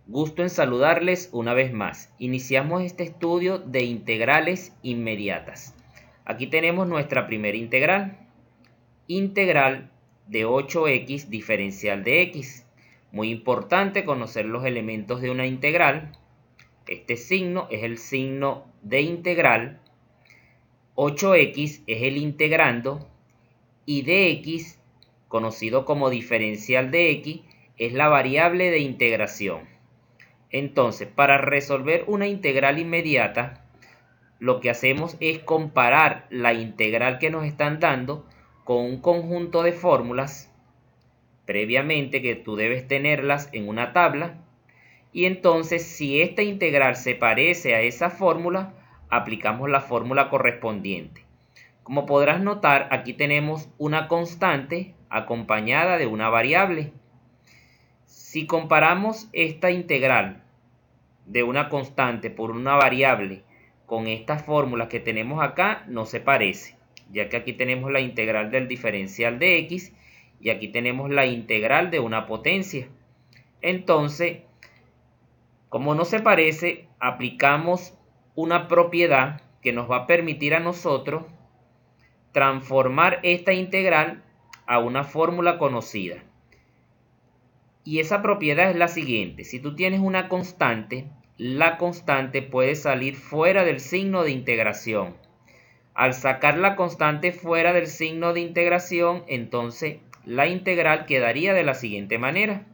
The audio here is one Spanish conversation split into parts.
Gusto en saludarles una vez más. Iniciamos este estudio de integrales inmediatas. Aquí tenemos nuestra primera integral. Integral de 8x diferencial de x. Muy importante conocer los elementos de una integral. Este signo es el signo de integral. 8x es el integrando. Y dx, conocido como diferencial de x, es la variable de integración. Entonces, para resolver una integral inmediata, lo que hacemos es comparar la integral que nos están dando con un conjunto de fórmulas previamente que tú debes tenerlas en una tabla. Y entonces, si esta integral se parece a esa fórmula, aplicamos la fórmula correspondiente. Como podrás notar, aquí tenemos una constante acompañada de una variable. Si comparamos esta integral de una constante por una variable con estas fórmulas que tenemos acá, no se parece, ya que aquí tenemos la integral del diferencial de x y aquí tenemos la integral de una potencia. Entonces, como no se parece, aplicamos una propiedad que nos va a permitir a nosotros transformar esta integral a una fórmula conocida. Y esa propiedad es la siguiente: si tú tienes una constante, la constante puede salir fuera del signo de integración. Al sacar la constante fuera del signo de integración, entonces la integral quedaría de la siguiente manera.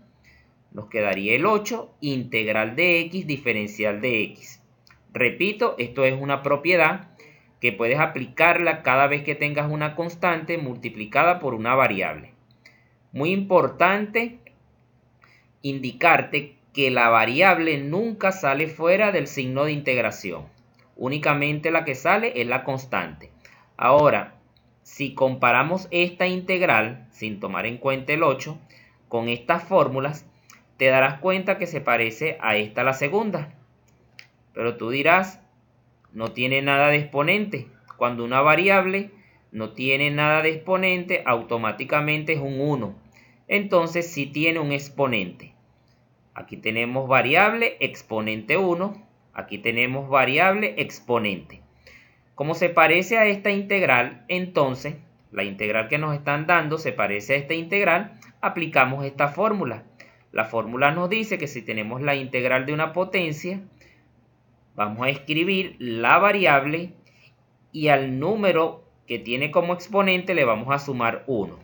Nos quedaría el 8 integral de x diferencial de x. Repito, esto es una propiedad que puedes aplicarla cada vez que tengas una constante multiplicada por una variable. Muy importante indicarte que la variable nunca sale fuera del signo de integración. Únicamente la que sale es la constante. Ahora, si comparamos esta integral, sin tomar en cuenta el 8, con estas fórmulas, te darás cuenta que se parece a esta, la segunda. Pero tú dirás, no tiene nada de exponente. Cuando una variable no tiene nada de exponente, automáticamente es un 1. Entonces sí tiene un exponente. Aquí tenemos variable exponente 1. Aquí tenemos variable exponente. Como se parece a esta integral, entonces la integral que nos están dando se parece a esta integral, aplicamos esta fórmula. La fórmula nos dice que si tenemos la integral de una potencia, vamos a escribir la variable y al número que tiene como exponente le vamos a sumar 1.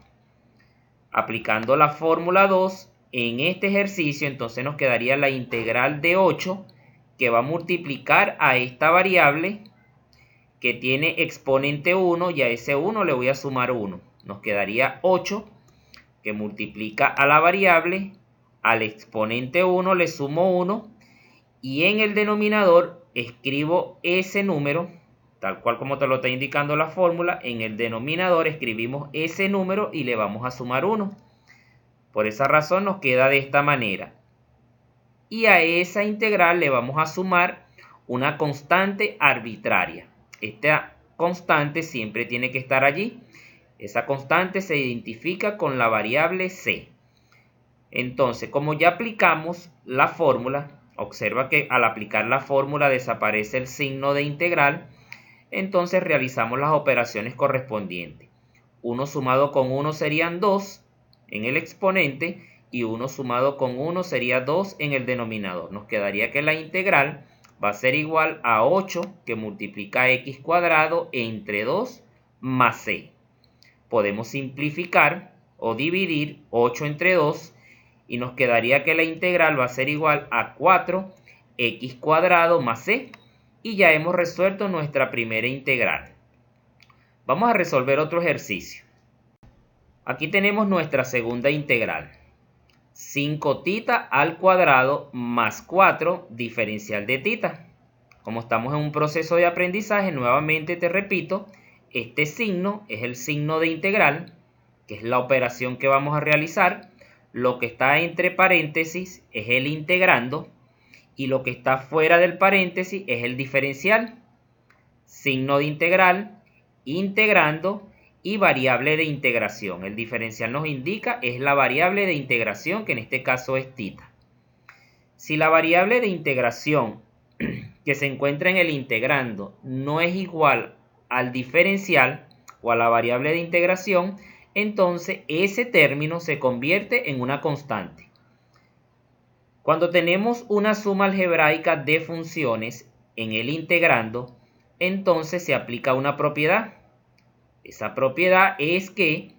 Aplicando la fórmula 2 en este ejercicio, entonces nos quedaría la integral de 8 que va a multiplicar a esta variable que tiene exponente 1 y a ese 1 le voy a sumar 1. Nos quedaría 8 que multiplica a la variable, al exponente 1 le sumo 1 y en el denominador escribo ese número, tal cual como te lo está indicando la fórmula. En el denominador escribimos ese número y le vamos a sumar 1. Por esa razón nos queda de esta manera. Y a esa integral le vamos a sumar una constante arbitraria. Esta constante siempre tiene que estar allí. Esa constante se identifica con la variable c. Entonces, como ya aplicamos la fórmula, observa que al aplicar la fórmula desaparece el signo de integral. Entonces realizamos las operaciones correspondientes. 1 sumado con 1 serían 2 en el exponente y 1 sumado con 1 sería 2 en el denominador. Nos quedaría que la integral va a ser igual a 8 que multiplica x cuadrado entre 2 más c. Podemos simplificar o dividir 8 entre 2 y nos quedaría que la integral va a ser igual a 4x cuadrado más c. Y ya hemos resuelto nuestra primera integral. Vamos a resolver otro ejercicio. Aquí tenemos nuestra segunda integral. 5 tita al cuadrado más 4 diferencial de tita. Como estamos en un proceso de aprendizaje, nuevamente te repito, este signo es el signo de integral, que es la operación que vamos a realizar. Lo que está entre paréntesis es el integrando y lo que está fuera del paréntesis es el diferencial. Signo de integral, integrando y variable de integración. El diferencial nos indica es la variable de integración, que en este caso es tita. Si la variable de integración que se encuentra en el integrando no es igual al diferencial o a la variable de integración, entonces ese término se convierte en una constante. Cuando tenemos una suma algebraica de funciones en el integrando, entonces se aplica una propiedad. Esa propiedad es que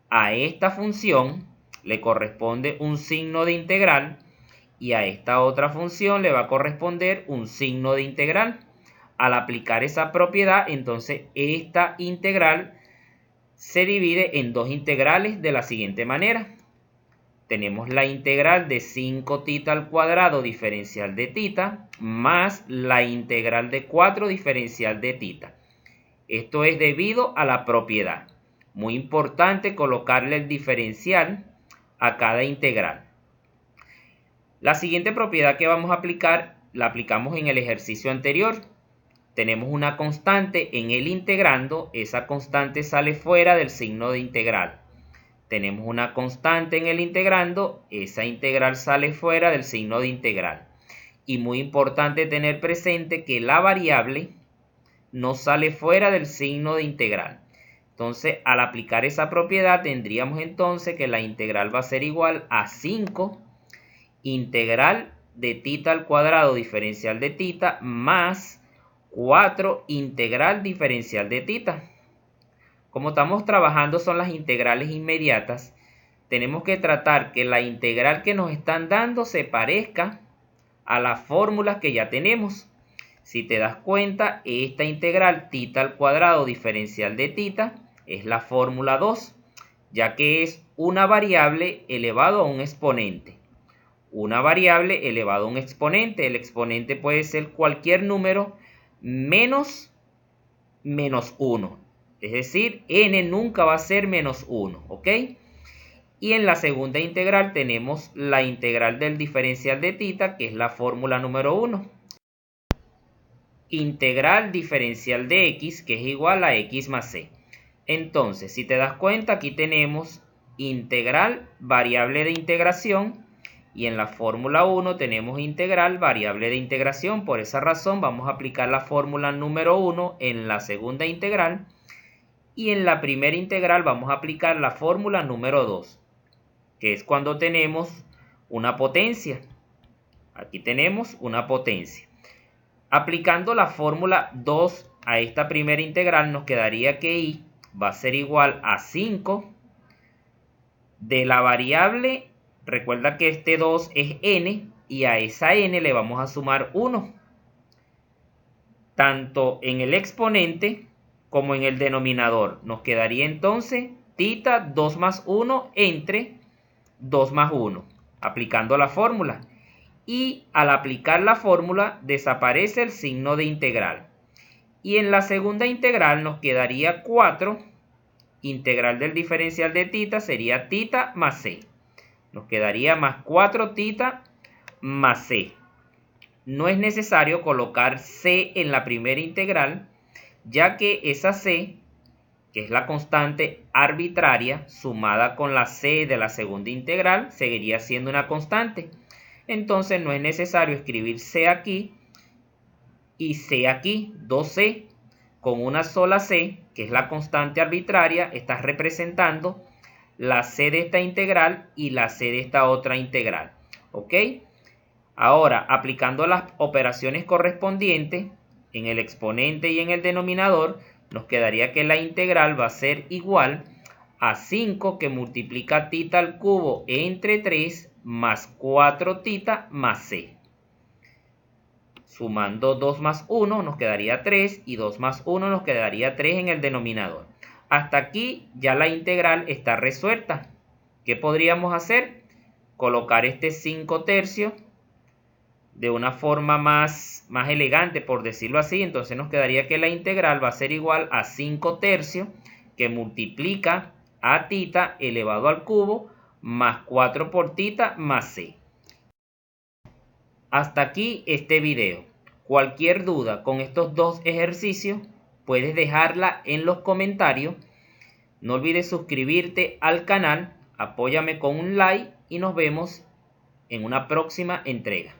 a esta función le corresponde un signo de integral y a esta otra función le va a corresponder un signo de integral. Al aplicar esa propiedad, entonces esta integral se divide en dos integrales de la siguiente manera. Tenemos la integral de 5 tita al cuadrado diferencial de tita más la integral de 4 diferencial de tita. Esto es debido a la propiedad. Muy importante colocarle el diferencial a cada integral. La siguiente propiedad que vamos a aplicar la aplicamos en el ejercicio anterior. Tenemos una constante en el integrando, esa constante sale fuera del signo de integral. Tenemos una constante en el integrando, esa integral sale fuera del signo de integral. Y muy importante tener presente que la variable no sale fuera del signo de integral. Entonces, al aplicar esa propiedad, tendríamos entonces que la integral va a ser igual a 5 integral de tita al cuadrado diferencial de tita más 4 integral diferencial de tita. Como estamos trabajando son las integrales inmediatas, tenemos que tratar que la integral que nos están dando se parezca a las fórmulas que ya tenemos. Si te das cuenta, esta integral tita al cuadrado diferencial de tita es la fórmula 2, ya que es una variable elevado a un exponente. Una variable elevado a un exponente. El exponente puede ser cualquier número menos 1. Es decir, n nunca va a ser menos 1, ¿ok? Y en la segunda integral tenemos la integral del diferencial de tita, que es la fórmula número 1. Integral diferencial de x, que es igual a x más c. Entonces, si te das cuenta, aquí tenemos integral variable de integración y en la fórmula 1 tenemos integral variable de integración. Por esa razón vamos a aplicar la fórmula número 1 en la segunda integral y en la primera integral vamos a aplicar la fórmula número 2, que es cuando tenemos una potencia. Aquí tenemos una potencia. Aplicando la fórmula 2 a esta primera integral nos quedaría que y va a ser igual a 5 de la variable. Recuerda que este 2 es n y a esa n le vamos a sumar 1. Tanto en el exponente como en el denominador. Nos quedaría entonces tita 2 más 1 entre 2 más 1. Aplicando la fórmula. Y al aplicar la fórmula desaparece el signo de integral. Y en la segunda integral nos quedaría 4. Integral del diferencial de tita sería tita más c. Nos quedaría más 4 tita más c. No es necesario colocar c en la primera integral, ya que esa c, que es la constante arbitraria, sumada con la c de la segunda integral, seguiría siendo una constante. Entonces no es necesario escribir c aquí y c aquí, 2c. Con una sola c, que es la constante arbitraria, estás representando la c de esta integral y la c de esta otra integral. ¿Ok? Ahora, aplicando las operaciones correspondientes en el exponente y en el denominador, nos quedaría que la integral va a ser igual a 5 que multiplica tita al cubo entre 3 más 4 tita más c. Sumando 2 más 1 nos quedaría 3 y 2 más 1 nos quedaría 3 en el denominador. Hasta aquí ya la integral está resuelta. ¿Qué podríamos hacer? Colocar este 5 tercios de una forma más elegante, por decirlo así. Entonces nos quedaría que la integral va a ser igual a 5 tercios que multiplica a tita elevado al cubo más 4 por tita más c. Hasta aquí este video. Cualquier duda con estos dos ejercicios puedes dejarla en los comentarios. No olvides suscribirte al canal, apóyame con un like y nos vemos en una próxima entrega.